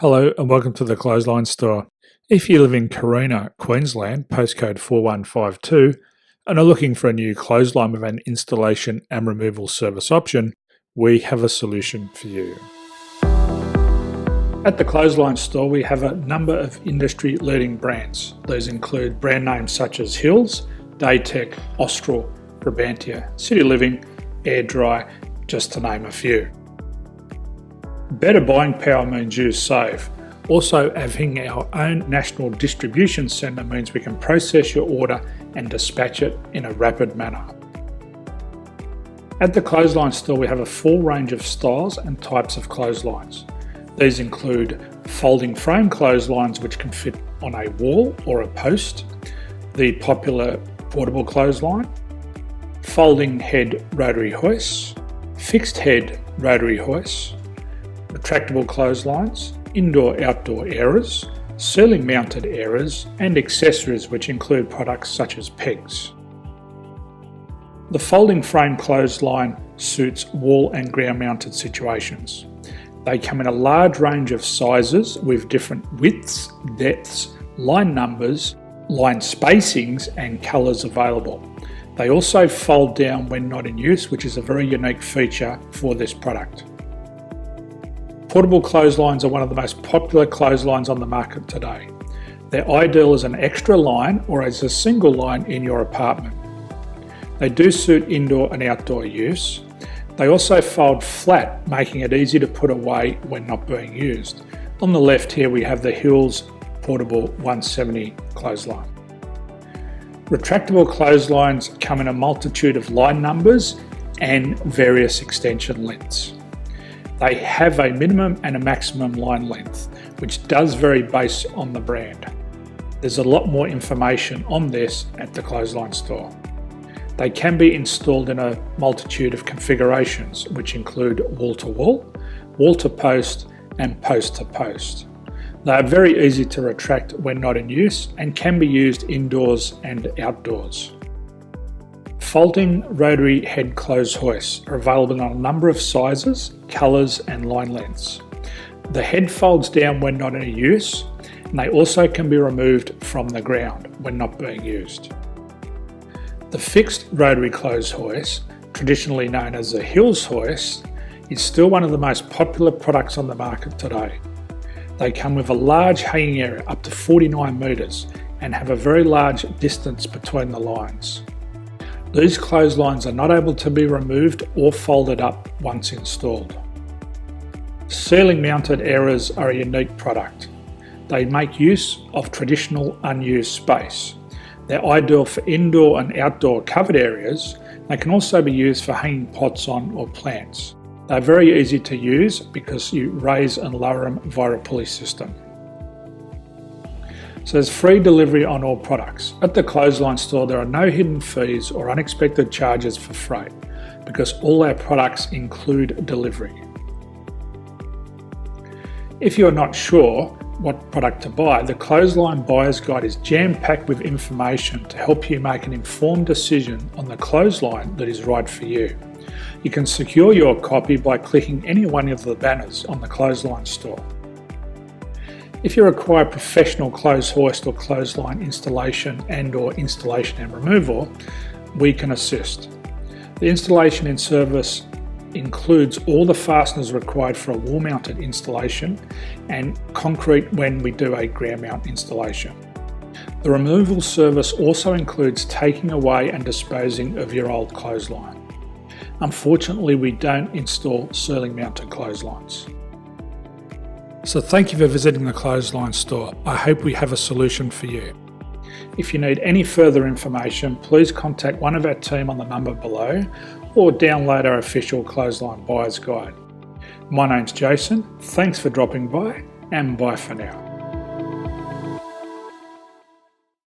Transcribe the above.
Hello and welcome to the Clothesline Store. If you live in Carina, Queensland, postcode 4152, and are looking for a new clothesline with an installation and removal service option, we have a solution for you. At the Clothesline Store, we have a number of industry-leading brands. These include brand names such as Hills, Daytech, Austral, Brabantia, City Living, Air Dry, just to name a few. Better buying power means you save. Also, having our own national distribution centre means we can process your order and dispatch it in a rapid manner. At the Clothesline Store, we have a full range of styles and types of clotheslines. These include folding frame clotheslines which can fit on a wall or a post, the popular portable clothesline, folding head rotary hoists, fixed head rotary hoists, retractable clotheslines, indoor-outdoor airers, ceiling-mounted airers, and accessories which include products such as pegs. The folding frame clothesline suits wall and ground-mounted situations. They come in a large range of sizes with different widths, depths, line numbers, line spacings, and colours available. They also fold down when not in use, which is a very unique feature for this product. Portable clotheslines are one of the most popular clotheslines on the market today. They're ideal as an extra line or as a single line in your apartment. They do suit indoor and outdoor use. They also fold flat, making it easy to put away when not being used. On the left here we have the Hills Portable 170 clothesline. Retractable clotheslines come in a multitude of line numbers and various extension lengths. They have a minimum and a maximum line length, which does vary based on the brand. There's a lot more information on this at the Clothesline Store. They can be installed in a multitude of configurations, which include wall-to-wall, wall-to-post, and post-to-post. They are very easy to retract when not in use and can be used indoors and outdoors. Folding rotary head clothes hoists are available in a number of sizes, colours and line lengths. The head folds down when not in use, and they also can be removed from the ground when not being used. The fixed rotary clothes hoist, traditionally known as the Hills hoist, is still one of the most popular products on the market today. They come with a large hanging area up to 49 metres and have a very large distance between the lines. These clotheslines are not able to be removed or folded up once installed. Ceiling mounted airers are a unique product. They make use of traditional unused space. They're ideal for indoor and outdoor covered areas. They can also be used for hanging pots on or plants. They're very easy to use because you raise and lower them via a pulley system. So there's free delivery on all products. At the Clothesline Store, there are no hidden fees or unexpected charges for freight because all our products include delivery. If you're not sure what product to buy, the Clothesline Buyer's Guide is jam-packed with information to help you make an informed decision on the clothesline that is right for you. You can secure your copy by clicking any one of the banners on the Clothesline Store. If you require professional clothes hoist or clothesline installation and/or installation and removal, we can assist. The installation and service includes all the fasteners required for a wall-mounted installation and concrete when we do a ground mount installation. The removal service also includes taking away and disposing of your old clothesline. Unfortunately, we don't install ceiling-mounted clotheslines. So thank you for visiting the Clothesline Store. I hope we have a solution for you. If you need any further information, please contact one of our team on the number below or download our official Clothesline Buyer's Guide. My name's Jason, thanks for dropping by and bye for now.